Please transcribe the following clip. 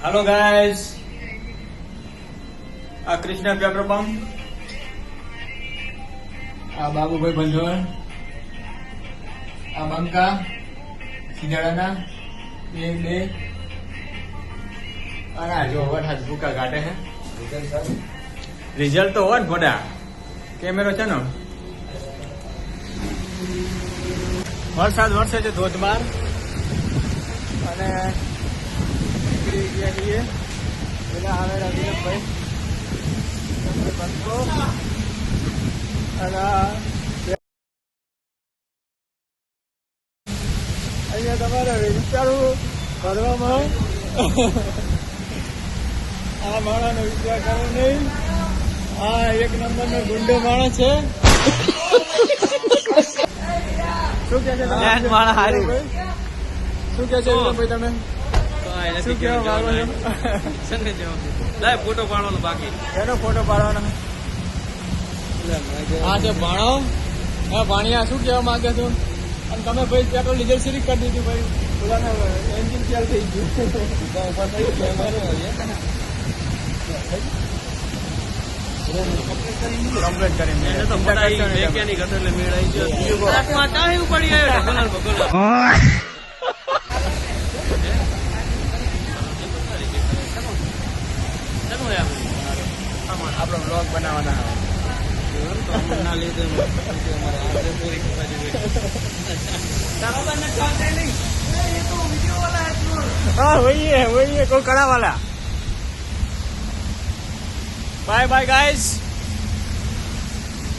Hello guys, आ Krishna petrol pump, आ बाबूभाई બંધોર, આ બંકા સિંધાડાના બે અને આ જો વરસાદ ભૂકા કાઢે છે. રિઝલ્ટ તો હોય ને ભોડા, કેમેરો છે ને. વરસાદ વરસે છે ધોધમાર અને નીકળી ગયા છીએ પેલા આવેલા દિલીપભાઈ બંકો અને અહીંયા તમારે વિચારવું કરવામાં આ માણસનો વિચાર કરવો નહીં. આ એક નંબરનો ગુંડો માણસ છે. શું કે છે શું કે છે ભાઈ તમે શું કેવા માંગો છો? ફોટો પાડવાનો બાકી એનો ફોટો પાડવાનો. હા છે ભાણો. હા ભાણિયા શું કેવા માંગે છો? અને તમે ભાઈ પેટ્રોલ ડીઝલ સીરી કરી દીધું ભાઈ, પોતાને એન્જિન ચાલ થઈ ગયું. કમ્પ્લેટ કરીને તો વૈજ્ઞાનિક હતો એટલે મેળ આવી ગયો. પડી ગયો આપણો બ્લોગ બનાવવાના ના લીધે हाँ वही है कोई कड़ा वाला. Bye bye guys.